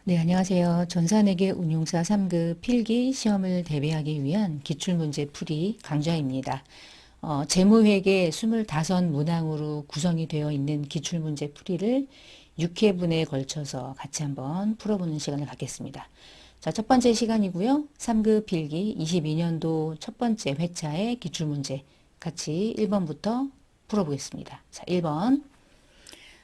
네, 안녕하세요. 전산회계 운용사 3급 필기 시험을 대비하기 위한 기출문제 풀이 강좌입니다. 재무회계 25문항으로 구성이 되어 있는 기출문제 풀이를 6회분에 걸쳐서 같이 한번 풀어보는 시간을 갖겠습니다. 자, 첫 번째 시간이고요. 3급 필기 22년도 첫 번째 회차의 기출문제 같이 1번부터 풀어보겠습니다. 자, 1번.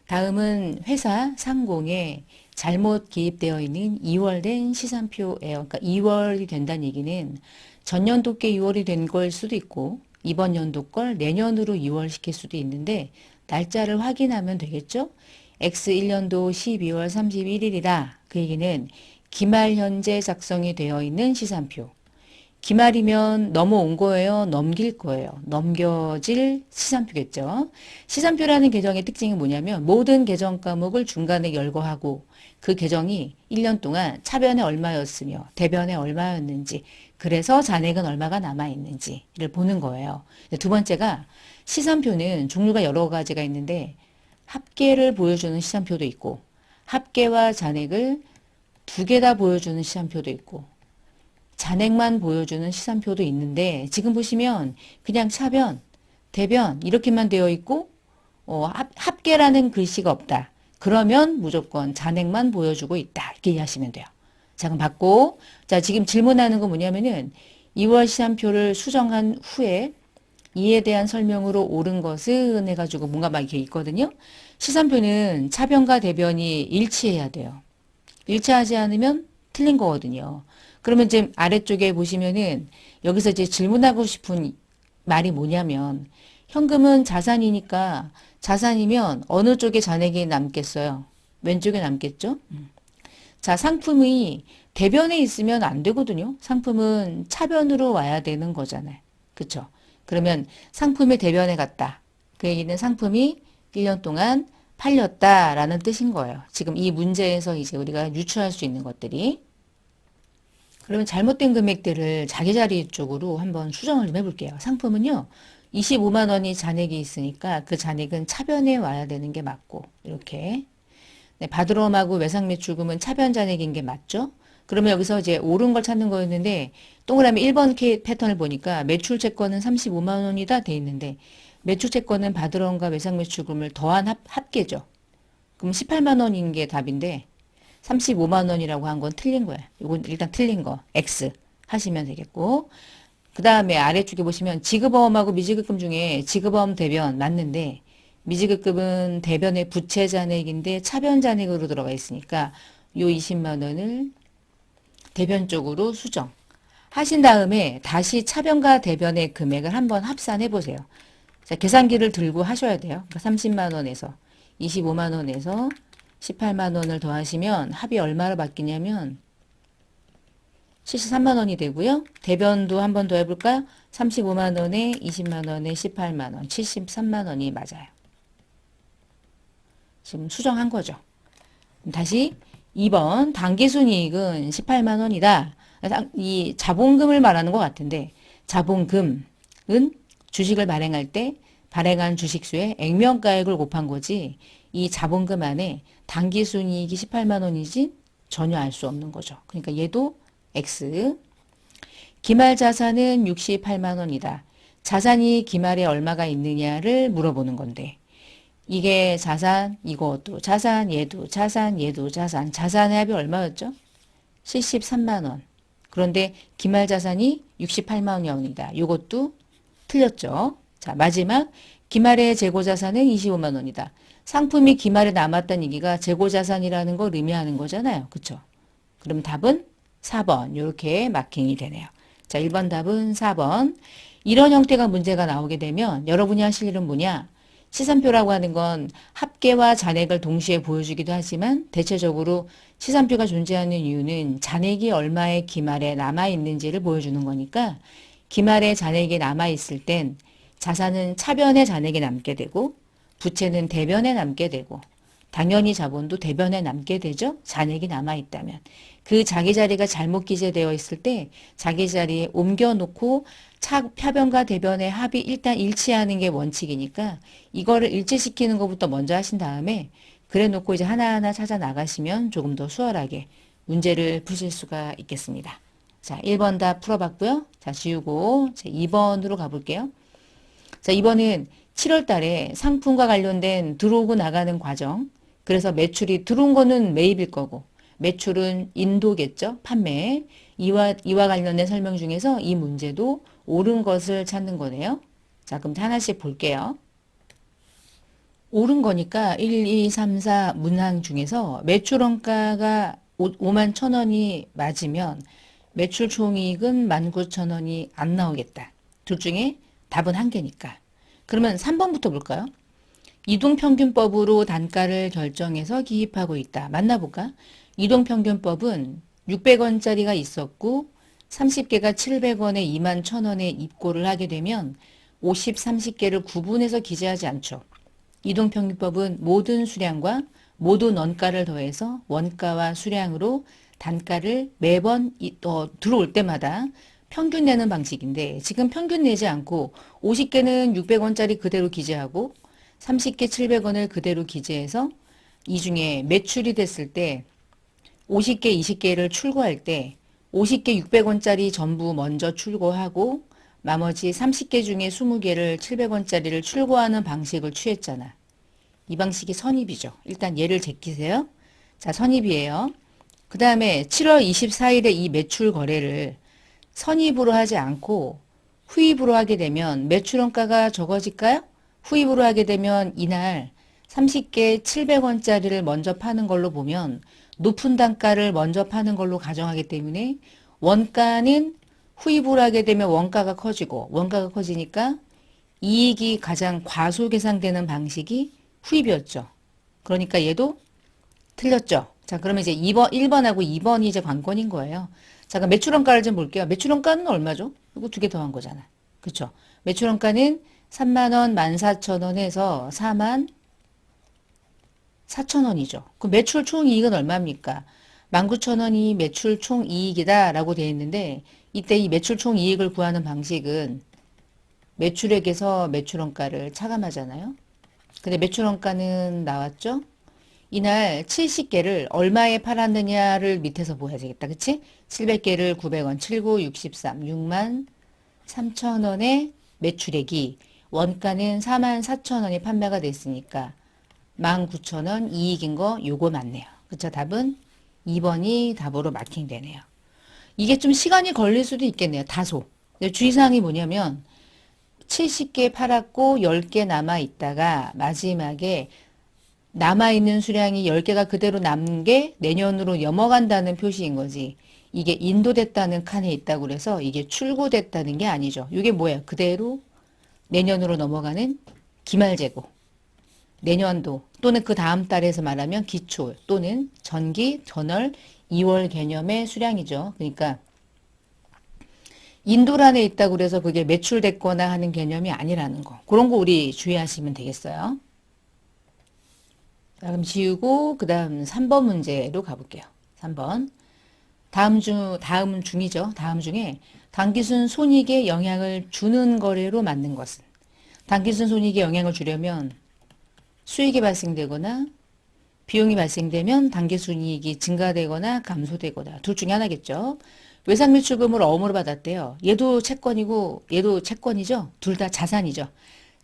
다음은 회사 상공에 잘못 기입되어 있는 2월된 시산표예요. 그러니까 2월이 된다는 얘기는 전년도께 2월이 된 걸 수도 있고 이번 연도 걸 내년으로 2월 시킬 수도 있는데 날짜를 확인하면 되겠죠? X1년도 12월 31일이다. 그 얘기는 기말 현재 작성이 되어 있는 시산표. 기말이면 넘어온 거예요? 넘길 거예요? 넘겨질 시산표겠죠. 시산표라는 계정의 특징이 뭐냐면 모든 계정 과목을 중간에 열거하고 그 계정이 1년 동안 차변에 얼마였으며 대변에 얼마였는지 그래서 잔액은 얼마가 남아있는지를 보는 거예요. 두 번째가 시산표는 종류가 여러 가지가 있는데 합계를 보여주는 시산표도 있고 합계와 잔액을 두 개 다 보여주는 시산표도 있고 잔액만 보여주는 시산표도 있는데 지금 보시면 그냥 차변, 대변 이렇게만 되어 있고 합계라는 글씨가 없다. 그러면 무조건 잔액만 보여주고 있다. 이렇게 이해하시면 돼요. 자, 그럼 받고 자 지금 질문하는 거 뭐냐면은 2월 시산표를 수정한 후에 이에 대한 설명으로 옳은 것은 해가지고 뭔가 막 이렇게 있거든요. 시산표는 차변과 대변이 일치해야 돼요. 일치하지 않으면 틀린 거거든요. 그러면 지금 아래쪽에 보시면은 여기서 이제 질문하고 싶은 말이 뭐냐면 현금은 자산이니까 자산이면 어느 쪽에 잔액이 남겠어요? 왼쪽에 남겠죠? 자, 상품이 대변에 있으면 안 되거든요. 상품은 차변으로 와야 되는 거잖아요. 그쵸? 그러면 상품이 대변에 갔다. 그 얘기는 상품이 1년 동안 팔렸다라는 뜻인 거예요. 지금 이 문제에서 이제 우리가 유추할 수 있는 것들이. 그러면 잘못된 금액들을 자기 자리 쪽으로 한번 수정을 좀 해볼게요. 상품은요. 25만 원이 잔액이 있으니까 그 잔액은 차변에 와야 되는 게 맞고 이렇게 네, 바드럼하고 외상매출금은 차변 잔액인 게 맞죠? 그러면 여기서 이제 옳은 걸 찾는 거였는데 동그라미 1번 패턴을 보니까 매출 채권은 35만 원이다 돼 있는데 매출 채권은 바드럼과 외상매출금을 더한 합계죠. 그럼 18만 원인 게 답인데 35만 원이라고 한 건 틀린 거야. 이건 일단 틀린 거. X 하시면 되겠고. 그 다음에 아래쪽에 보시면 지급어음하고 미지급금 중에 지급어음 대변 맞는데 미지급금은 대변의 부채 잔액인데 차변 잔액으로 들어가 있으니까 요 20만 원을 대변 쪽으로 수정. 하신 다음에 다시 차변과 대변의 금액을 한번 합산해 보세요. 자, 계산기를 들고 하셔야 돼요. 그러니까 30만 원에서 25만 원에서 18만 원을 더하시면 합이 얼마로 바뀌냐면 73만 원이 되고요. 대변도 한 번 더 해볼까요? 35만 원에 20만 원에 18만 원, 73만 원이 맞아요. 지금 수정한 거죠. 다시 2번 당기순이익은 18만 원이다. 이 자본금을 말하는 것 같은데 자본금은 주식을 발행할 때 발행한 주식수의 액면가액을 곱한 거지 이 자본금 안에 당기순이익이 18만 원이지 전혀 알 수 없는 거죠. 그러니까 얘도 X. 기말 자산은 68만 원이다. 자산이 기말에 얼마가 있느냐를 물어보는 건데 이게 자산, 이것도 자산, 얘도 자산, 얘도 자산. 자산의 합이 얼마였죠? 73만 원. 그런데 기말 자산이 68만 원이다. 이것도 틀렸죠. 자, 마지막 기말의 재고자산은 25만 원이다. 상품이 기말에 남았다는 얘기가 재고자산이라는 걸 의미하는 거잖아요. 그쵸? 그럼 답은 4번 이렇게 마킹이 되네요. 자, 1번 답은 4번. 이런 형태가 문제가 나오게 되면 여러분이 하실 일은 뭐냐? 시산표라고 하는 건 합계와 잔액을 동시에 보여주기도 하지만 대체적으로 시산표가 존재하는 이유는 잔액이 얼마의 기말에 남아있는지를 보여주는 거니까 기말에 잔액이 남아있을 땐 자산은 차변에 잔액이 남게 되고 부채는 대변에 남게 되고 당연히 자본도 대변에 남게 되죠. 잔액이 남아있다면. 그 자기 자리가 잘못 기재되어 있을 때 자기 자리에 옮겨놓고 차변과 대변의 합이 일단 일치하는 게 원칙이니까 이거를 일치시키는 것부터 먼저 하신 다음에 그래 놓고 이제 하나하나 찾아 나가시면 조금 더 수월하게 문제를 푸실 수가 있겠습니다. 자, 1번 다 풀어봤고요. 자, 지우고 2번으로 가볼게요. 자, 2번은 7월 달에 상품과 관련된 들어오고 나가는 과정. 그래서 매출이 들어온 거는 매입일 거고 매출은 인도겠죠. 판매. 이와 관련된 설명 중에서 이 문제도 옳은 것을 찾는 거네요. 자, 그럼 하나씩 볼게요. 옳은 거니까 1, 2, 3, 4 문항 중에서 매출 원가가 5만 1,000원이 맞으면 매출 총이익은 19,000원이 안 나오겠다. 둘 중에 답은 한 개니까. 그러면 3번부터 볼까요? 이동평균법으로 단가를 결정해서 기입하고 있다. 만나볼까? 이동평균법은 600원짜리가 있었고 30개가 700원에 2만 1,000원에 입고를 하게 되면 50, 30개를 구분해서 기재하지 않죠. 이동평균법은 모든 수량과 모든 원가를 더해서 원가와 수량으로 단가를 매번 들어올 때마다 평균 내는 방식인데 지금 평균 내지 않고 50개는 600원짜리 그대로 기재하고 30개 700원을 그대로 기재해서 이 중에 매출이 됐을 때 50개 20개를 출고할 때 50개 600원짜리 전부 먼저 출고하고 나머지 30개 중에 20개를 700원짜리를 출고하는 방식을 취했잖아. 이 방식이 선입이죠. 일단 얘를 제끼세요. 자, 선입이에요. 그 다음에 7월 24일에 이 매출 거래를 선입으로 하지 않고 후입으로 하게 되면 매출원가가 적어질까요? 후입으로 하게 되면 이날 30개 700원짜리를 먼저 파는 걸로 보면 높은 단가를 먼저 파는 걸로 가정하기 때문에 원가는 후입으로 하게 되면 원가가 커지고 원가가 커지니까 이익이 가장 과소계상되는 방식이 후입이었죠. 그러니까 얘도 틀렸죠. 자, 그러면 이제 1번하고 2번이 이제 관건인 거예요. 자, 그럼 매출원가를 좀 볼게요. 매출원가는 얼마죠? 이거 두 개 더한 거잖아. 그쵸? 매출원가는 3만원, 14,000원 해서 4만 4천원이죠. 그 매출 총이익은 얼마입니까? 19,000원이 매출 총이익이다 라고 되어 있는데 이때 이 매출 총이익을 구하는 방식은 매출액에서 매출원가를 차감하잖아요. 근데 매출원가는 나왔죠? 이날 70개를 얼마에 팔았느냐를 밑에서 보여야 되겠다. 그치? 700개를 900원, 79, 63, 6만 3천원의 매출액이 원가는 4만 4천원이 판매가 됐으니까 19,000원 이익인 거 요거 맞네요. 그쵸? 답은 2번이 답으로 마킹되네요. 이게 좀 시간이 걸릴 수도 있겠네요. 다소. 주의사항이 뭐냐면 70개 팔았고 10개 남아있다가 마지막에 남아있는 수량이 10개가 그대로 남는 게 내년으로 넘어간다는 표시인 거지. 이게 인도됐다는 칸에 있다고 그래서 이게 출고됐다는 게 아니죠. 이게 뭐예요? 그대로 내년으로 넘어가는 기말재고. 내년도 또는 그 다음 달에서 말하면 기초 또는 전기, 전월, 2월 개념의 수량이죠. 그러니까 인도란에 있다고 그래서 그게 매출됐거나 하는 개념이 아니라는 거. 그런 거 우리 주의하시면 되겠어요. 자, 그럼 지우고 그 다음 3번 문제로 가볼게요. 3번. 다음은 중이죠. 다음 중에 단기순 손익에 영향을 주는 거래로 맞는 것은 단기순 손익에 영향을 주려면 수익이 발생되거나 비용이 발생되면 단기순이익이 증가되거나 감소되거나 둘 중에 하나겠죠. 외상매출금을 어음으로 받았대요. 얘도 채권이고 얘도 채권이죠. 둘 다 자산이죠.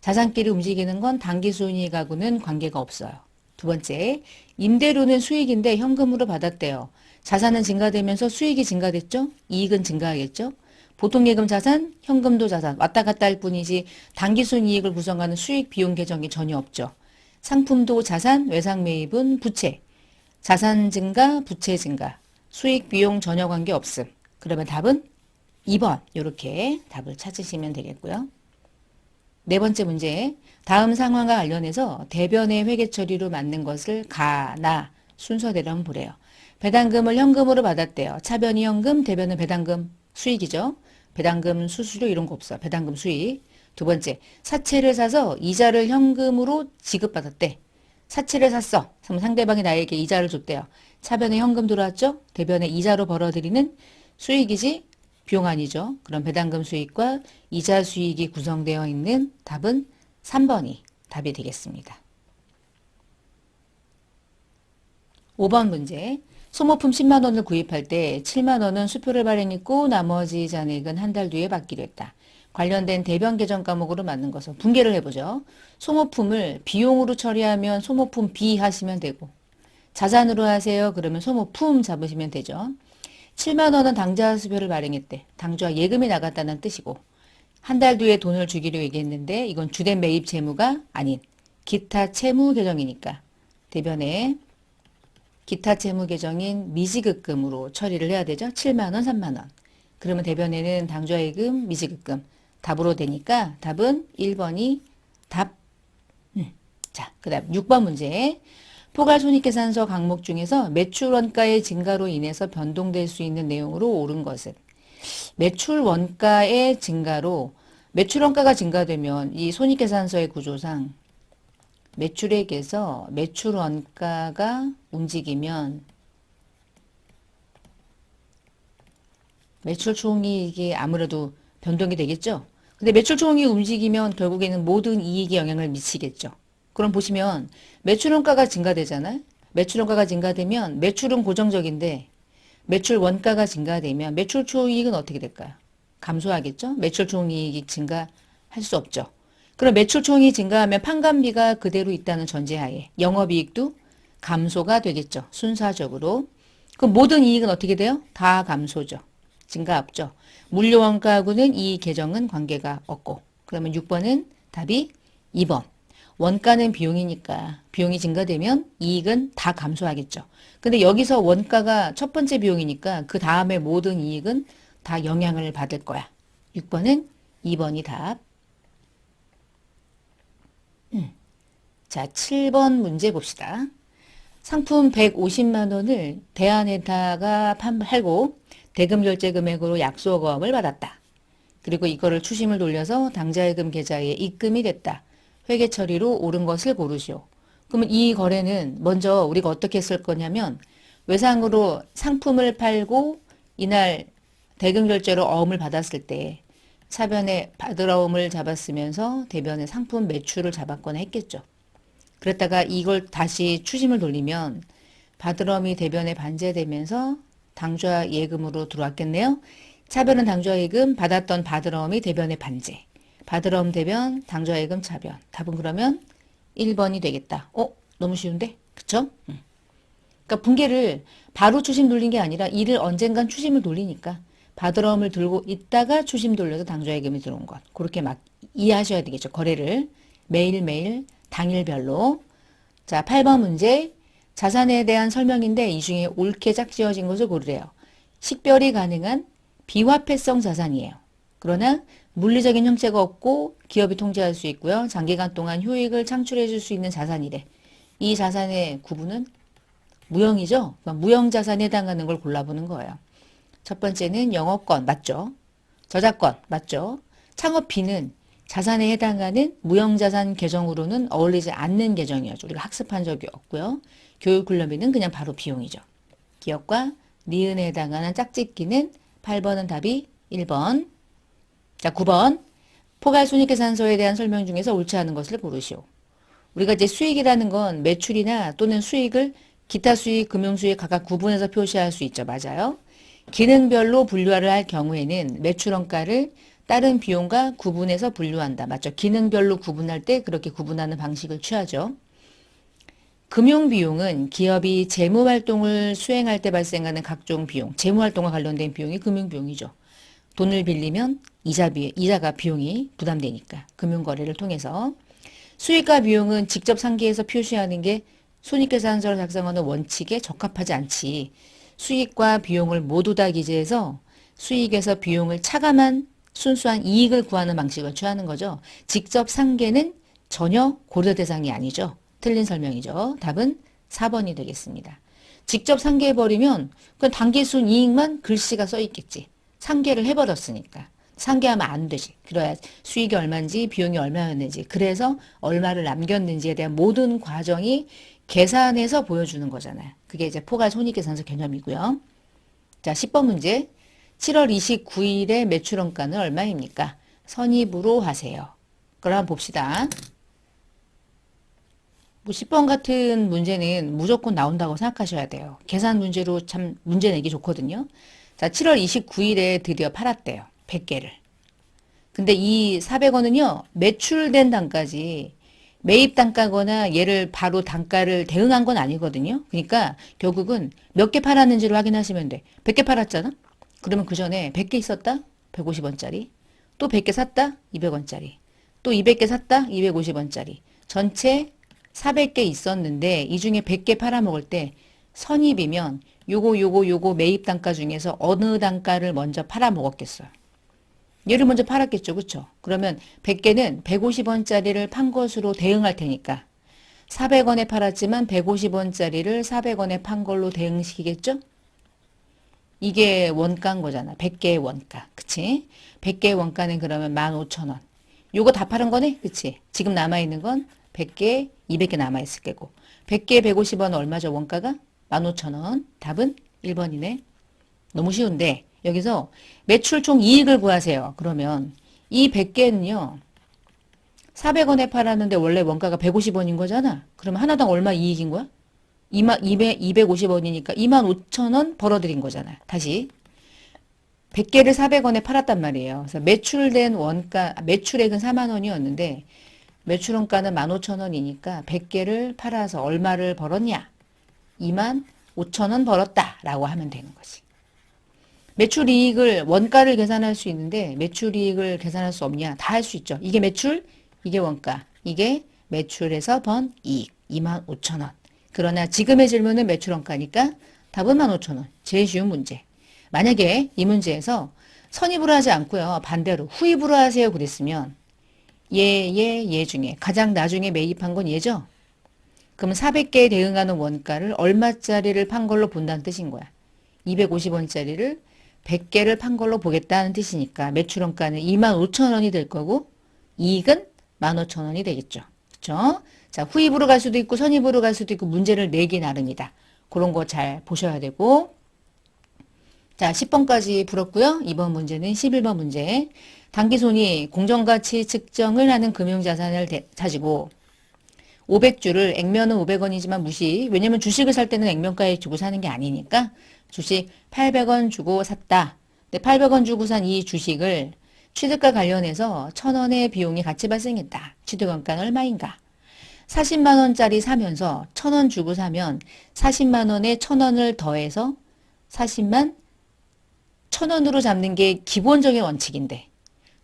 자산끼리 움직이는 건 단기순이익하고는 관계가 없어요. 두 번째, 임대료는 수익인데 현금으로 받았대요. 자산은 증가되면서 수익이 증가됐죠? 이익은 증가하겠죠? 보통예금 자산, 현금도 자산 왔다 갔다 할 뿐이지 단기순이익을 구성하는 수익 비용 계정이 전혀 없죠. 상품도 자산, 외상매입은 부채. 자산 증가, 부채 증가. 수익 비용 전혀 관계 없음. 그러면 답은 2번 이렇게 답을 찾으시면 되겠고요. 네 번째 문제. 다음 상황과 관련해서 대변의 회계 처리로 맞는 것을 가, 나 순서대로 한번 보래요. 배당금을 현금으로 받았대요. 차변이 현금, 대변은 배당금 수익이죠. 배당금 수수료 이런 거 없어. 배당금 수익. 두 번째, 사채를 사서 이자를 현금으로 지급받았대. 사채를 샀어. 그럼 상대방이 나에게 이자를 줬대요. 차변에 현금 들어왔죠? 대변에 이자로 벌어들이는 수익이지 비용 아니죠. 그럼 배당금 수익과 이자 수익이 구성되어 있는 답은 3번이 답이 되겠습니다. 5번 문제. 소모품 10만 원을 구입할 때 7만 원은 수표를 발행했고 나머지 잔액은 한 달 뒤에 받기로 했다. 관련된 대변 계정 과목으로 맞는 것을 분개를 해보죠. 소모품을 비용으로 처리하면 소모품 B 하시면 되고 자산으로 하세요. 그러면 소모품 잡으시면 되죠. 7만 원은 당좌 수표를 발행했대. 당좌 예금이 나갔다는 뜻이고 한 달 뒤에 돈을 주기로 얘기했는데 이건 주된 매입 재무가 아닌 기타 채무 계정이니까 대변에 기타 채무 계정인 미지급금으로 처리를 해야 되죠. 7만 원, 3만 원. 그러면 대변에는 당좌 예금, 미지급금 답으로 되니까 답은 1번이 답. 자, 그 다음 6번 문제. 포괄손익계산서 항목 중에서 매출 원가의 증가로 인해서 변동될 수 있는 내용으로 옳은 것은 매출 원가의 증가로 매출 원가가 증가되면 이 손익계산서의 구조상 매출액에서 매출 원가가 움직이면 매출 총이익이 아무래도 변동이 되겠죠. 근데 매출 총이익이 움직이면 결국에는 모든 이익에 영향을 미치겠죠. 그럼 보시면 매출 원가가 증가되잖아요. 매출 원가가 증가되면 매출은 고정적인데 매출 원가가 증가되면 매출 총이익은 어떻게 될까요? 감소하겠죠. 매출 총이익이 증가할 수 없죠. 그럼 매출 총이 증가하면 판관비가 그대로 있다는 전제하에 영업이익도 감소가 되겠죠. 순차적으로. 그럼 모든 이익은 어떻게 돼요? 다 감소죠. 증가 없죠. 물류원가하고는 이 계정은 관계가 없고 그러면 6번은 답이 2번. 원가는 비용이니까 비용이 증가되면 이익은 다 감소하겠죠. 근데 여기서 원가가 첫 번째 비용이니까 그 다음에 모든 이익은 다 영향을 받을 거야. 6번은 2번이 답. 자, 7번 문제 봅시다. 상품 150만 원을 대안에다가 팔고 대금 결제 금액으로 약속금을 받았다. 그리고 이거를 추심을 돌려서 당좌예금 계좌에 입금이 됐다. 회계 처리로 옳은 것을 고르시오. 그러면 이 거래는 먼저 우리가 어떻게 했을 거냐면 외상으로 상품을 팔고 이날 대금 결제로 어음을 받았을 때 차변에 받으러옴을 잡았으면서 대변에 상품 매출을 잡았거나 했겠죠. 그랬다가 이걸 다시 추심을 돌리면 받으러움이 대변에 반제되면서 당좌 예금으로 들어왔겠네요. 차변은 당좌 예금, 받았던 받으러움이 대변에 반제. 받으러움 대변, 당좌 예금 차변. 답은 그러면 1번이 되겠다. 너무 쉬운데? 그쵸? 그러니까 분계를 바로 추심 돌린 게 아니라 이를 언젠간 추심을 돌리니까 받으러움을 들고 있다가 추심 돌려서 당좌 예금이 들어온 것. 그렇게 막 이해하셔야 되겠죠. 거래를 매일매일 당일별로. 자, 8번 문제. 자산에 대한 설명인데 이 중에 옳게 짝지어진 것을 고르래요. 식별이 가능한 비화폐성 자산이에요. 그러나 물리적인 형체가 없고 기업이 통제할 수 있고요. 장기간 동안 효익을 창출해 줄 수 있는 자산이래. 이 자산의 구분은 무형이죠. 그러니까 무형자산에 해당하는 걸 골라보는 거예요. 첫 번째는 영업권 맞죠? 저작권 맞죠? 창업비는 자산에 해당하는 무형자산 계정으로는 어울리지 않는 계정이었죠. 우리가 학습한 적이 없고요. 교육훈련비는 그냥 바로 비용이죠. 기업과 니은에 해당하는 짝짓기는 8번은 답이 1번. 자, 9번. 포괄손익계산서에 대한 설명 중에서 옳지 않은 것을 고르시오. 우리가 이제 수익이라는 건 매출이나 또는 수익을 기타 수익, 금융수익 각각 구분해서 표시할 수 있죠. 맞아요. 기능별로 분류를 할 경우에는 매출원가를 다른 비용과 구분해서 분류한다. 맞죠? 기능별로 구분할 때 그렇게 구분하는 방식을 취하죠. 금융비용은 기업이 재무활동을 수행할 때 발생하는 각종 비용, 재무활동과 관련된 비용이 금융비용이죠. 돈을 빌리면 이자가 비용이 부담되니까 금융거래를 통해서. 수익과 비용은 직접 상기해서 표시하는 게 손익계산서를 작성하는 원칙에 적합하지 않지. 수익과 비용을 모두 다 기재해서 수익에서 비용을 차감한 순수한 이익을 구하는 방식을 취하는 거죠. 직접 상계는 전혀 고려 대상이 아니죠. 틀린 설명이죠. 답은 4번이 되겠습니다. 직접 상계해버리면 그냥 단기순 이익만 글씨가 써있겠지. 상계를 해버렸으니까. 상계하면 안 되지. 그래야 수익이 얼마인지 비용이 얼마였는지 그래서 얼마를 남겼는지에 대한 모든 과정이 계산해서 보여주는 거잖아요. 그게 이제 포괄손익계산서 개념이고요. 자, 10번 문제. 7월 29일에 매출원가는 얼마입니까? 선입으로 하세요. 그럼 봅시다. 뭐 10번 같은 문제는 무조건 나온다고 생각하셔야 돼요. 계산 문제로 참 문제 내기 좋거든요. 자, 7월 29일에 드디어 팔았대요. 100개를. 근데 이 400원은요, 매출된 단가지 매입 단가거나 얘를 바로 단가를 대응한 건 아니거든요. 그러니까 결국은 몇 개 팔았는지를 확인하시면 돼. 100개 팔았잖아? 그러면 그 전에 100개 있었다? 150원짜리. 또 100개 샀다? 200원짜리. 또 200개 샀다? 250원짜리. 전체 400개 있었는데 이 중에 100개 팔아먹을 때 선입이면 요거 매입 단가 중에서 어느 단가를 먼저 팔아먹었겠어요. 얘를 먼저 팔았겠죠. 그쵸? 그러면 100개는 150원짜리를 판 것으로 대응할 테니까 400원에 팔았지만 150원짜리를 400원에 판 걸로 대응시키겠죠? 이게 원가인 거잖아. 100개의 원가. 그치? 100개의 원가는 그러면 15,000원. 요거 다 팔은 거네? 그치? 지금 남아있는 건 100개, 200개 남아있을 거고. 100개에 150원 얼마죠? 원가가? 15,000원. 답은 1번이네. 너무 쉬운데 여기서 매출 총 이익을 구하세요. 그러면 이 100개는요. 400원에 팔았는데 원래 원가가 150원인 거잖아. 그러면 하나당 얼마 이익인 거야? 250원이니까 25,000원 벌어들인 거잖아. 다시 100개를 400원에 팔았단 말이에요. 그래서 매출된 원가, 매출액은 4만 원이었는데 매출원가는 15,000원이니까 100개를 팔아서 얼마를 벌었냐? 25,000원 벌었다라고 하면 되는 거지. 매출이익을 원가를 계산할 수 있는데 매출이익을 계산할 수 없냐? 다 할 수 있죠. 이게 매출, 이게 원가, 이게 매출에서 번 이익 25,000원. 그러나 지금의 질문은 매출원가니까 답은 15,000원. 제일 쉬운 문제. 만약에 이 문제에서 선입으로 하지 않고요. 반대로 후입으로 하세요 그랬으면 얘 중에 가장 나중에 매입한 건 얘죠. 그럼 400개에 대응하는 원가를 얼마짜리를 판 걸로 본다는 뜻인 거야. 250원짜리를 100개를 판 걸로 보겠다는 뜻이니까 매출원가는 25,000원이 될 거고 이익은 15,000원이 되겠죠. 그렇죠? 자, 후입으로 갈 수도 있고 선입으로 갈 수도 있고 문제를 내기 나름이다. 그런 거 잘 보셔야 되고 자, 10번까지 풀었고요. 이번 문제는 11번 문제. 당기손이 공정가치 측정을 하는 금융자산을 가지고 500주를 액면은 500원이지만 무시. 왜냐면 주식을 살 때는 액면가에 주고 사는 게 아니니까 주식 800원 주고 샀다. 근데 800원 주고 산 이 주식을 취득과 관련해서 1,000원의 비용이 같이 발생했다. 취득원가는 얼마인가? 40만 원짜리 사면서 1,000원 주고 사면 40만 원에 1,000원을 더해서 40만 1,000원으로 잡는 게 기본적인 원칙인데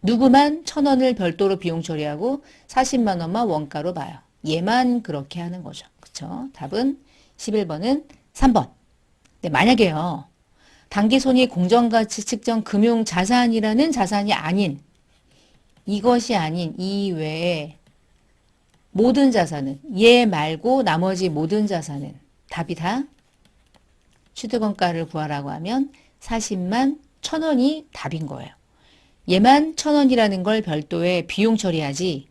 누구만 1,000원을 별도로 비용 처리하고 40만 원만 원가로 봐요. 얘만 그렇게 하는 거죠. 그쵸? 답은 11번은 3번. 근데 만약에요. 당기손이 공정가치 측정 금융자산이라는 자산이 아닌 이것이 아닌 이외에 모든 자산은 얘 말고 나머지 모든 자산은 답이 다 취득원가를 구하라고 하면 40만 1,000원이 답인 거예요. 얘만 1,000원이라는 걸 별도의 비용 처리하지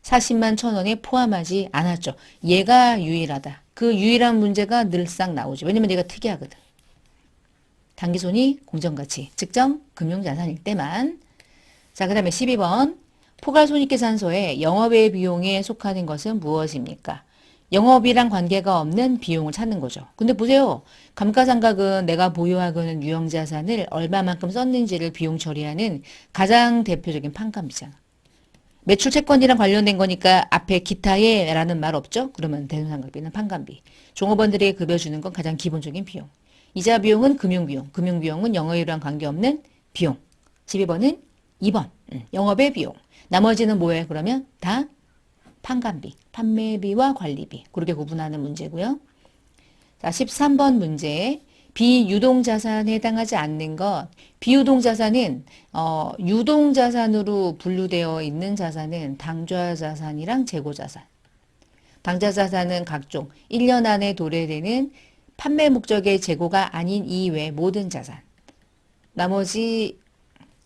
40만 1,000원에 포함하지 않았죠. 얘가 유일하다. 그 유일한 문제가 늘상 나오죠. 왜냐면 얘가 특이하거든. 당기손이 공정가치, 측정 금융자산일 때만. 자, 그 다음에 12번. 포괄손익계산서에 영업외 비용에 속하는 것은 무엇입니까? 영업이랑 관계가 없는 비용을 찾는 거죠. 근데 보세요. 감가상각은 내가 보유하고 있는 유형자산을 얼마만큼 썼는지를 비용 처리하는 가장 대표적인 판가이잖아. 매출 채권이랑 관련된 거니까 앞에 기타에 라는 말 없죠? 그러면 대손상각비는 판관비. 종업원들에게 급여 주는 건 가장 기본적인 비용. 이자 비용은 금융비용. 금융비용은 영업이랑 관계없는 비용. 12번은 2번. 영업의 비용. 나머지는 뭐예요? 그러면 다 판관비, 판매비와 관리비. 그렇게 구분하는 문제고요. 자, 13번 문제. 비유동자산에 해당하지 않는 것. 비유동자산은 유동자산으로 분류되어 있는 자산은 당좌자산이랑 재고자산. 당좌자산은 각종 1년 안에 도래되는 판매 목적의 재고가 아닌 이외 모든 자산. 나머지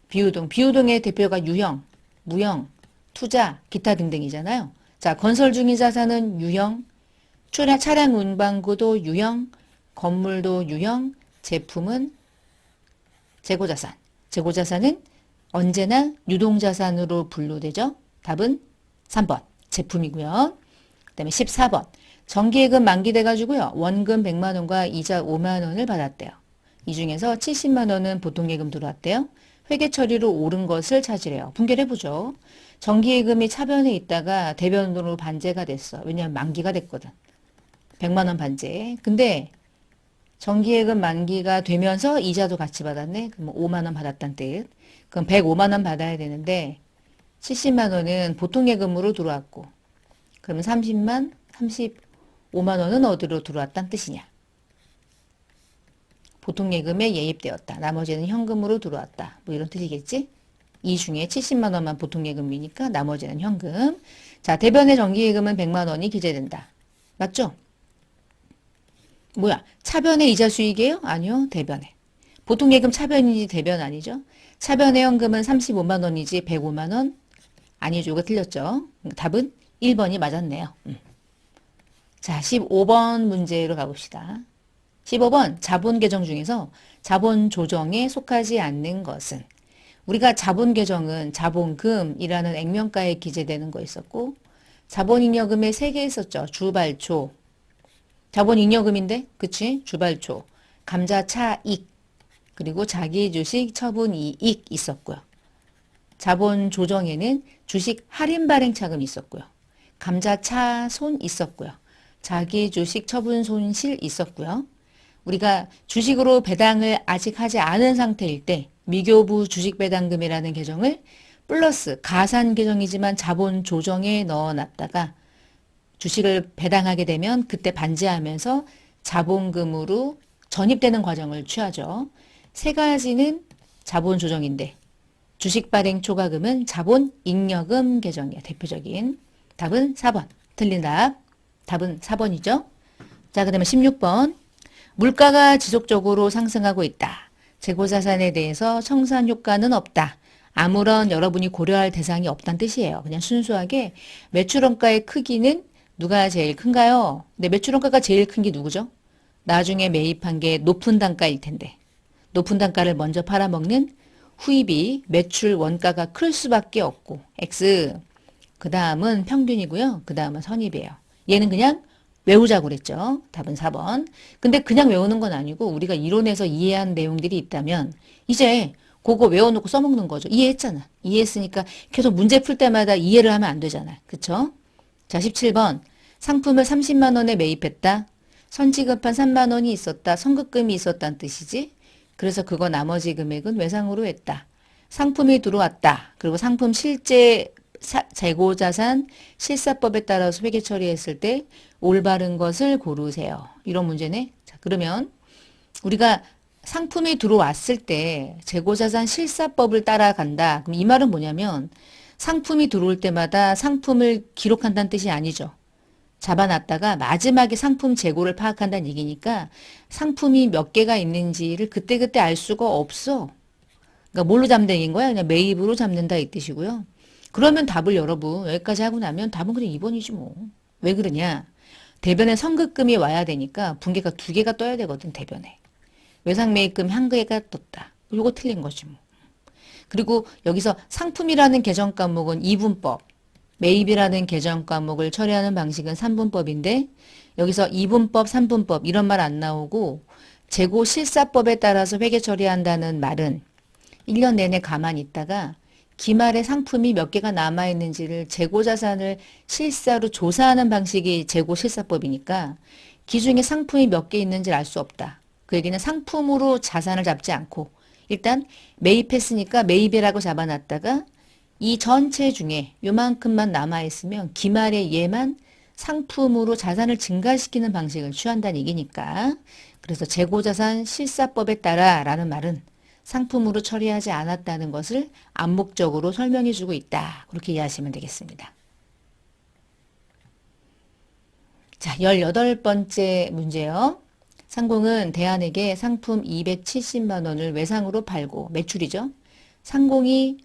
비유동. 비유동의 대표가 유형, 무형, 투자, 기타 등등이잖아요. 자, 건설 중인 자산은 유형, 차량 운반구도 유형, 건물도 유형, 제품은 재고자산. 재고자산은 언제나 유동자산으로 분류되죠. 답은 3번 제품이고요. 그 다음에 14번 정기예금 만기돼가지고요. 원금 100만 원과 이자 5만 원을 받았대요. 이 중에서 70만 원은 보통예금 들어왔대요. 회계 처리로 오른 것을 찾으래요. 분결해보죠. 정기예금이 차변에 있다가 대변으로 반제가 됐어. 왜냐하면 만기가 됐거든. 100만 원 반제. 근데 정기예금 만기가 되면서 이자도 같이 받았네. 그럼 5만 원 받았다는 뜻. 그럼 105만 원 받아야 되는데 70만 원은 보통예금으로 들어왔고 그러면 35만 원은 어디로 들어왔다는 뜻이냐. 보통예금에 예입되었다. 나머지는 현금으로 들어왔다. 뭐 이런 뜻이겠지? 이 중에 70만 원만 보통예금이니까 나머지는 현금. 자, 대변의 정기예금은 100만 원이 기재된다. 맞죠? 뭐야? 차변의 이자 수익이에요? 아니요. 대변에. 보통예금 차변이지 대변 아니죠? 차변의 현금은 35만 원이지 105만 원? 아니죠. 이거 틀렸죠? 답은 1번이 맞았네요. 자, 15번 문제로 가봅시다. 15번 자본 계정 중에서 자본 조정에 속하지 않는 것은 우리가 자본 계정은 자본금이라는 액면가에 기재되는 거 있었고 자본잉여금에 3개 있었죠. 주발초. 자본잉여금인데 그치? 주발초. 감자차익 그리고 자기주식 처분이익 있었고요. 자본 조정에는 주식 할인 발행 차금 있었고요. 감자차손 있었고요. 자기주식 처분 손실 있었고요. 우리가 주식으로 배당을 아직 하지 않은 상태일 때 미교부 주식배당금이라는 계정을 플러스 가산 계정이지만 자본 조정에 넣어놨다가 주식을 배당하게 되면 그때 반제하면서 자본금으로 전입되는 과정을 취하죠. 세 가지는 자본 조정인데 주식 발행 초과금은 자본 잉여금 계정이야. 대표적인. 답은 4번. 틀린 답. 답은 4번이죠. 자, 그 다음에 16번. 물가가 지속적으로 상승하고 있다. 재고자산에 대해서 청산 효과는 없다. 아무런 여러분이 고려할 대상이 없다는 뜻이에요. 그냥 순수하게 매출원가의 크기는 누가 제일 큰가요? 근데 매출원가가 제일 큰 게 누구죠? 나중에 매입한 게 높은 단가일 텐데. 높은 단가를 먼저 팔아먹는 후입이 매출 원가가 클 수밖에 없고 X. 그 다음은 평균이고요. 그 다음은 선입이에요. 얘는 그냥 외우자고 그랬죠. 답은 4번. 근데 그냥 외우는 건 아니고 우리가 이론에서 이해한 내용들이 있다면 이제 그거 외워놓고 써먹는 거죠. 이해했잖아. 이해했으니까 계속 문제 풀 때마다 이해를 하면 안 되잖아. 그쵸? 자, 17번. 상품을 30만 원에 매입했다. 선지급한 3만 원이 있었다. 선급금이 있었다는 뜻이지. 그래서 그거 나머지 금액은 외상으로 했다. 상품이 들어왔다. 그리고 상품 실제 재고자산 실사법에 따라서 회계 처리했을 때 올바른 것을 고르세요. 이런 문제네. 자, 그러면 우리가 상품이 들어왔을 때 재고자산 실사법을 따라간다. 그럼 이 말은 뭐냐면 상품이 들어올 때마다 상품을 기록한다는 뜻이 아니죠. 잡아놨다가 마지막에 상품 재고를 파악한다는 얘기니까 상품이 몇 개가 있는지를 그때그때 알 수가 없어. 그러니까 뭘로 잡는 얘기인 거야? 그냥 매입으로 잡는다 이 뜻이고요. 그러면 답을 여러분 여기까지 하고 나면 답은 그냥 2번이지 뭐. 왜 그러냐? 대변에 선급금이 와야 되니까 분계가 2개가 떠야 되거든 대변에. 외상매입금 1개가 떴다. 요거 틀린 거지 뭐. 그리고 여기서 상품이라는 개정 과목은 2분법, 매입이라는 개정 과목을 처리하는 방식은 3분법인데 여기서 2분법, 3분법 이런 말 안 나오고 재고 실사법에 따라서 회계 처리한다는 말은 1년 내내 가만히 있다가 기말에 상품이 몇 개가 남아있는지를 재고자산을 실사로 조사하는 방식이 재고실사법이니까 기중에 상품이 몇 개 있는지를 알 수 없다. 그 얘기는 상품으로 자산을 잡지 않고 일단 매입했으니까 매입이라고 잡아놨다가 이 전체 중에 요만큼만 남아있으면 기말에 얘만 상품으로 자산을 증가시키는 방식을 취한다는 얘기니까 그래서 재고자산 실사법에 따라 라는 말은 상품으로 처리하지 않았다는 것을 암묵적으로 설명해 주고 있다. 그렇게 이해하시면 되겠습니다. 자, 18번째 문제요. 상공은 대안에게 상품 270만 원을 외상으로 팔고 매출이죠. 상공은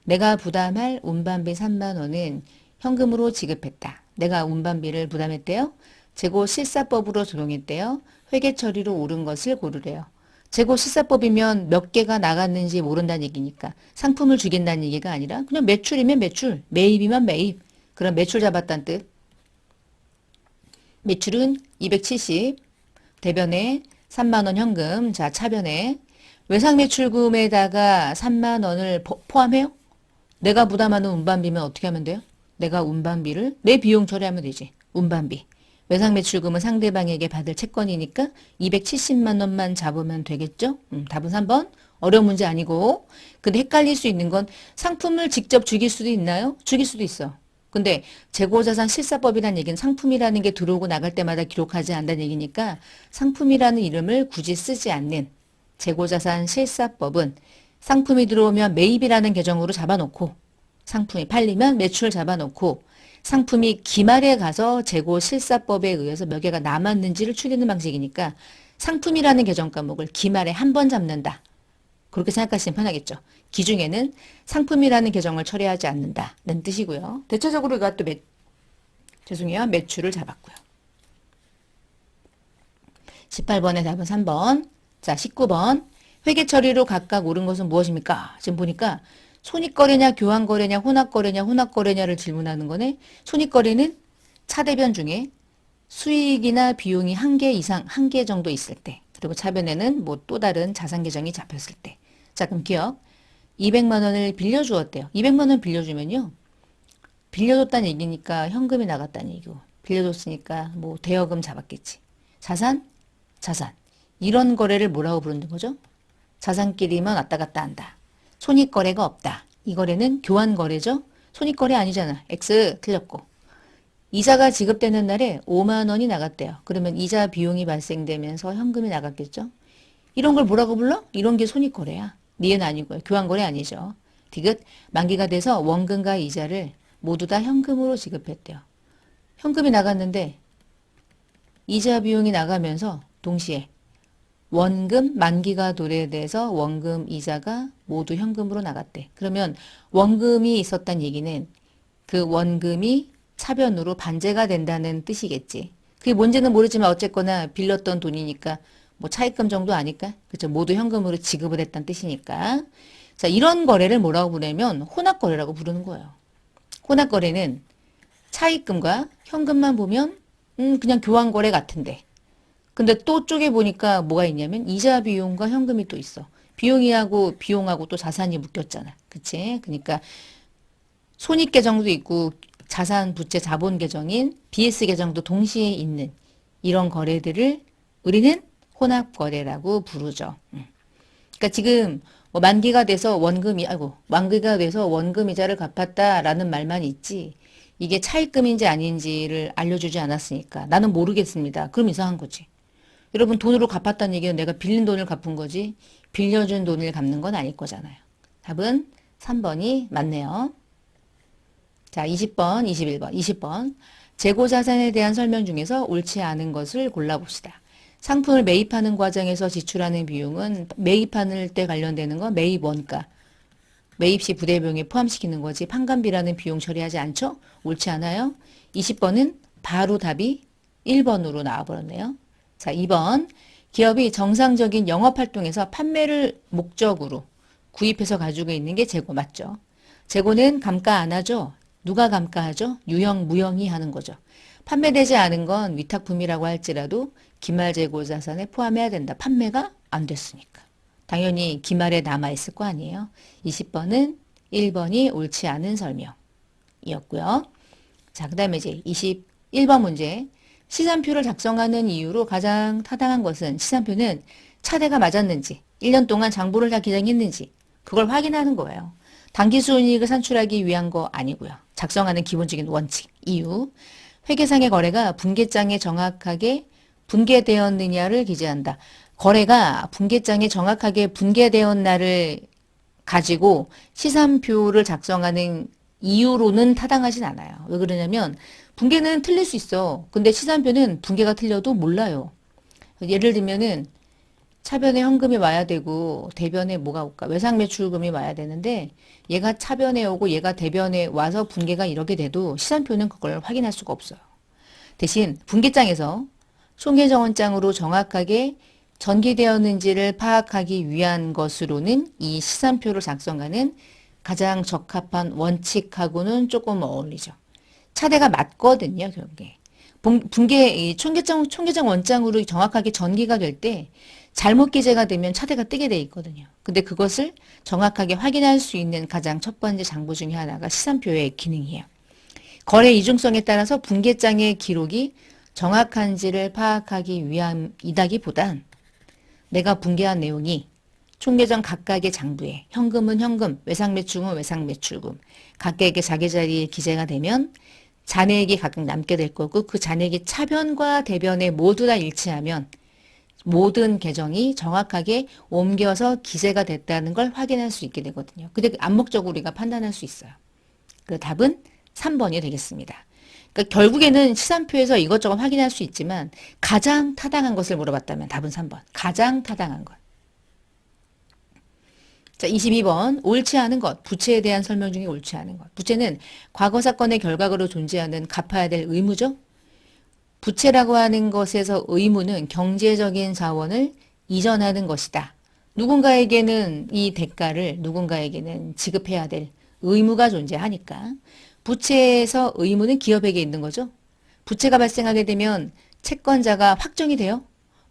내가 부담할 운반비 3만 원은 현금으로 지급했다. 내가 운반비를 부담했대요. 재고 실사법으로 적용했대요. 회계 처리로 옳은 것을 고르래요. 재고 실사법이면 몇 개가 나갔는지 모른다는 얘기니까 상품을 주겠다는 얘기가 아니라 그냥 매출이면 매출, 매입이면 매입. 그럼 매출 잡았다는 뜻. 매출은 270, 대변에 3만 원 현금, 자 차변에 외상매출금에다가 3만 원을 포함해요? 내가 부담하는 운반비면 어떻게 하면 돼요? 내가 운반비를 내 비용 처리하면 되지. 운반비. 외상매출금은 상대방에게 받을 채권이니까 270만 원만 잡으면 되겠죠? 답은 3번. 어려운 문제 아니고. 근데 헷갈릴 수 있는 건 상품을 직접 죽일 수도 있나요? 죽일 수도 있어. 근데 재고자산 실사법이라는 얘기는 상품이라는 게 들어오고 나갈 때마다 기록하지 않는다는 얘기니까 상품이라는 이름을 굳이 쓰지 않는 재고자산 실사법은 상품이 들어오면 매입이라는 계정으로 잡아놓고 상품이 팔리면 매출 잡아놓고 상품이 기말에 가서 재고 실사법에 의해서 몇 개가 남았는지를 추리는 방식이니까 상품이라는 계정 과목을 기말에 한 번 잡는다. 그렇게 생각하시면 편하겠죠. 기중에는 상품이라는 계정을 처리하지 않는다는 뜻이고요. 대체적으로 이거 또 죄송해요. 매출을 잡았고요. 18번의 답은 3번. 자, 19번. 회계 처리로 각각 옳은 것은 무엇입니까? 지금 보니까 손익거래냐, 교환거래냐, 혼합거래냐, 혼합거래냐를 질문하는 거네. 손익거래는 차대변 중에 수익이나 비용이 한 개 이상, 한 개 정도 있을 때. 그리고 차변에는 뭐 또 다른 자산 계정이 잡혔을 때. 자, 그럼 기억. 200만 원을 빌려주었대요. 200만 원 빌려주면요. 빌려줬다는 얘기니까 현금이 나갔다는 얘기고. 빌려줬으니까 뭐 대여금 잡았겠지. 자산? 자산. 이런 거래를 뭐라고 부르는 거죠? 자산끼리만 왔다 갔다 한다. 손익거래가 없다. 이 거래는 교환거래죠? 손익거래 아니잖아. X 틀렸고. 이자가 지급되는 날에 5만 원이 나갔대요. 그러면 이자 비용이 발생되면서 현금이 나갔겠죠? 이런 걸 뭐라고 불러? 이런 게 손익거래야. 니은 아니고요. 교환거래 아니죠. 디귿 만기가 돼서 원금과 이자를 모두 다 현금으로 지급했대요. 현금이 나갔는데 이자 비용이 나가면서 동시에 원금 만기가 도래돼서 원금 이자가 모두 현금으로 나갔대. 그러면 원금이 있었단 얘기는 그 원금이 차변으로 반제가 된다는 뜻이겠지. 그게 뭔지는 모르지만 어쨌거나 빌렸던 돈이니까 뭐 차입금 정도 아닐까? 그렇죠. 모두 현금으로 지급을 했다는 뜻이니까. 자, 이런 거래를 뭐라고 부르냐면 혼합거래라고 부르는 거예요. 혼합거래는 차입금과 현금만 보면 그냥 교환거래 같은데. 근데 또 쪽에 보니까 뭐가 있냐면 이자 비용과 현금이 또 있어. 비용하고 또 자산이 묶였잖아. 그치? 그러니까 손익 계정도 있고 자산 부채 자본 계정인 BS 계정도 동시에 있는 이런 거래들을 우리는 혼합거래라고 부르죠. 그러니까 지금 뭐 만기가 돼서 만기가 돼서 원금 이자를 갚았다라는 말만 있지 이게 차입금인지 아닌지를 알려주지 않았으니까 나는 모르겠습니다. 그럼 이상한 거지. 여러분 돈으로 갚았다는 얘기는 내가 빌린 돈을 갚은 거지 빌려준 돈을 갚는 건 아닐 거잖아요. 답은 3번이 맞네요. 자, 20번, 21번, 20번. 재고자산에 대한 설명 중에서 옳지 않은 것을 골라봅시다. 상품을 매입하는 과정에서 지출하는 비용은 매입하는 때 관련되는 건 매입 원가, 매입 시 부대 비용에 포함시키는 거지 판관비라는 비용 처리하지 않죠? 옳지 않아요? 20번은 바로 답이 1번으로 나와버렸네요. 자, 2번. 기업이 정상적인 영업활동에서 판매를 목적으로 구입해서 가지고 있는 게 재고 맞죠? 재고는 감가 안 하죠? 누가 감가하죠? 유형, 무형이 하는 거죠. 판매되지 않은 건 위탁품이라고 할지라도 기말재고 자산에 포함해야 된다. 판매가 안 됐으니까. 당연히 기말에 남아있을 거 아니에요. 20번은 1번이 옳지 않은 설명이었고요. 자, 그 다음에 이제 21번 문제. 시산표를 작성하는 이유로 가장 타당한 것은 시산표는 차대가 맞았는지 1년 동안 장부를 다 기장했는지 그걸 확인하는 거예요. 당기순이익을 산출하기 위한 거 아니고요. 작성하는 기본적인 원칙, 이유. 회계상의 거래가 분계장에 정확하게 분계되었느냐를 기재한다. 거래가 분계장에 정확하게 분계되었나를 가지고 시산표를 작성하는 이유로는 타당하진 않아요. 왜 그러냐면 분계는 틀릴 수 있어. 근데 시산표는 분계가 틀려도 몰라요. 예를 들면은 차변에 현금이 와야 되고 대변에 뭐가 올까? 외상매출금이 와야 되는데 얘가 차변에 오고 얘가 대변에 와서 분계가 이렇게 돼도 시산표는 그걸 확인할 수가 없어요. 대신 분계장에서 손해정원장으로 정확하게 전개되었는지를 파악하기 위한 것으로는 이 시산표를 작성하는 가장 적합한 원칙하고는 조금 어울리죠. 차대가 맞거든요, 결국에. 이 총계정 원장으로 정확하게 전기가 될 때 잘못 기재가 되면 차대가 뜨게 돼 있거든요. 근데 그것을 정확하게 확인할 수 있는 가장 첫 번째 장부 중에 하나가 시산표의 기능이에요. 거래 이중성에 따라서 분계장의 기록이 정확한지를 파악하기 위함이다기보단 내가 분계한 내용이 총계정 각각의 장부에 현금은 현금, 외상매출금은 외상매출금 각각의 자기 자리에 기재가 되면 잔액이 각각 남게 될 거고 그 잔액이 차변과 대변에 모두 다 일치하면 모든 계정이 정확하게 옮겨서 기재가 됐다는 걸 확인할 수 있게 되거든요. 근데 암묵적으로 우리가 판단할 수 있어요. 그 답은 3번이 되겠습니다. 그러니까 결국에는 시산표에서 이것저것 확인할 수 있지만 가장 타당한 것을 물어봤다면 답은 3번. 가장 타당한 것. 자, 22번. 옳지 않은 것. 부채에 대한 설명 중에 옳지 않은 것. 부채는 과거 사건의 결과로 존재하는 갚아야 될 의무죠. 부채라고 하는 것에서 의무는 경제적인 자원을 이전하는 것이다. 누군가에게는 이 대가를 누군가에게는 지급해야 될 의무가 존재하니까 부채에서 의무는 기업에게 있는 거죠. 부채가 발생하게 되면 채권자가 확정이 돼요.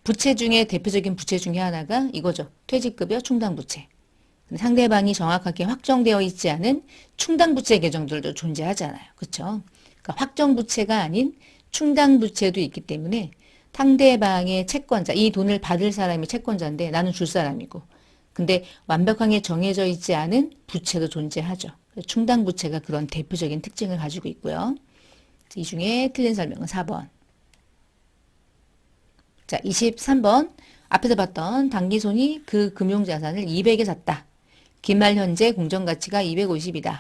부채 중에 대표적인 부채 중에 하나가 이거죠. 퇴직급여 충당부채. 상대방이 정확하게 확정되어 있지 않은 충당부채 계정들도 존재하잖아요. 그렇죠? 그러니까 확정부채가 아닌 충당부채도 있기 때문에 상대방의 채권자, 이 돈을 받을 사람이 채권자인데 나는 줄 사람이고 근데 완벽하게 정해져 있지 않은 부채도 존재하죠. 충당부채가 그런 대표적인 특징을 가지고 있고요. 이 중에 틀린 설명은 4번. 자, 23번. 앞에서 봤던 당기손이 그 금융자산을 200에 샀다. 기말 현재 공정가치가 250이다.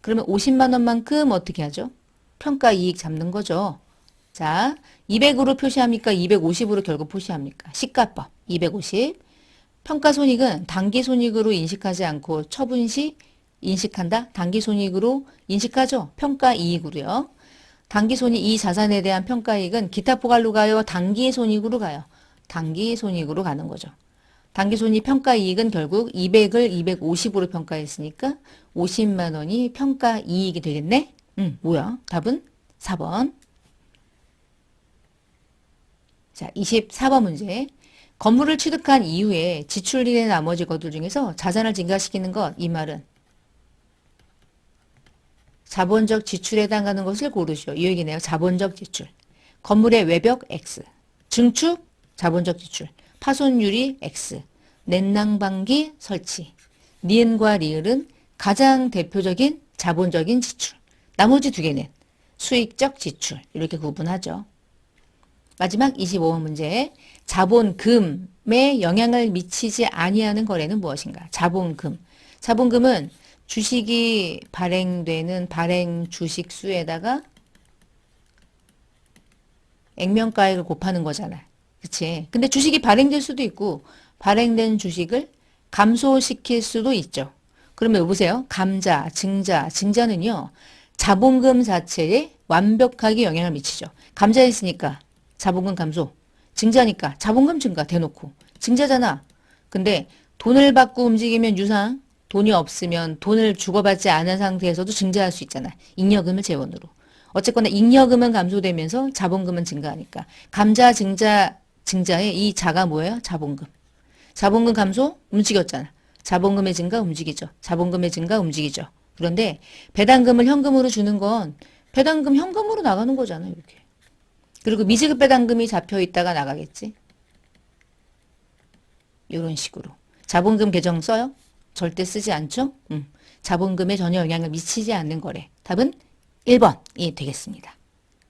그러면 50만 원만큼 어떻게 하죠? 평가이익 잡는 거죠. 자, 200으로 표시합니까? 250으로 결국 표시합니까? 시가법 250. 평가손익은 당기손익으로 인식하지 않고 처분시 인식한다? 당기손익으로 인식하죠. 평가이익으로요. 당기손익 이 자산에 대한 평가이익은 기타 포괄로 가요? 당기손익으로 가요? 당기손익으로 가는 거죠. 당기손익 평가이익은 결국 200을 250으로 평가했으니까 50만 원이 평가이익이 되겠네? 뭐야? 답은 4번. 자, 24번 문제. 건물을 취득한 이후에 지출일의 나머지 것들 중에서 자산을 증가시키는 것, 이 말은 자본적 지출에 해당하는 것을 고르시오. 이 얘기네요. 자본적 지출. 건물의 외벽 X, 증축 자본적 지출, 파손유리 X, 냉난방기 설치. 니은과 리을은 가장 대표적인 자본적인 지출. 나머지 두 개는 수익적 지출. 이렇게 구분하죠. 마지막 25번 문제. 자본금에 영향을 미치지 아니하는 거래는 무엇인가? 자본금. 자본금은 주식이 발행되는 발행 주식 수에다가 액면가액을 곱하는 거잖아. 그치? 근데 주식이 발행될 수도 있고 발행된 주식을 감소시킬 수도 있죠. 그러면 여보세요. 감자, 증자, 증자는요. 자본금 자체에 완벽하게 영향을 미치죠. 감자에 있으니까 자본금 감소. 증자니까 자본금 증가 대놓고. 증자잖아. 근데 돈을 받고 움직이면 유상, 돈이 없으면 돈을 주고받지 않은 상태에서도 증자할 수 있잖아. 잉여금을 재원으로. 어쨌거나 잉여금은 감소되면서 자본금은 증가하니까. 감자, 증자, 증자의 이 자가 뭐예요? 자본금. 자본금 감소? 움직였잖아. 자본금의 증가 움직이죠. 자본금의 증가 움직이죠. 그런데 배당금을 현금으로 주는 건 배당금 현금으로 나가는 거잖아요. 이렇게. 그리고 미지급 배당금이 잡혀 있다가 나가겠지. 이런 식으로. 자본금 계정 써요? 절대 쓰지 않죠? 자본금에 전혀 영향을 미치지 않는 거래. 답은 1번이 되겠습니다.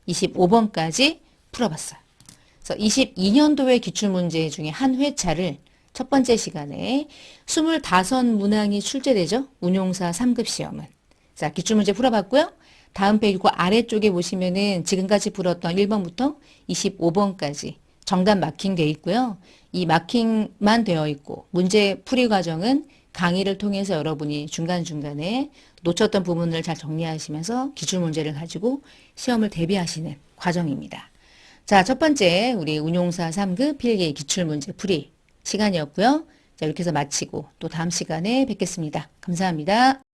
25번까지 풀어봤어요. 그래서 22년도의 기출문제 중에 한 회차를 첫 번째 시간에 25문항이 출제되죠. 운용사 3급 시험은. 자, 기출문제 풀어봤고요. 다음 페이지 그 아래쪽에 보시면은 지금까지 풀었던 1번부터 25번까지 정답 마킹되어 있고요. 이 마킹만 되어 있고 문제 풀이 과정은 강의를 통해서 여러분이 중간중간에 놓쳤던 부분을 잘 정리하시면서 기출문제를 가지고 시험을 대비하시는 과정입니다. 자, 첫 번째 우리 운용사 3급 필기 기출문제 풀이 시간이었고요. 자, 이렇게 해서 마치고 또 다음 시간에 뵙겠습니다. 감사합니다.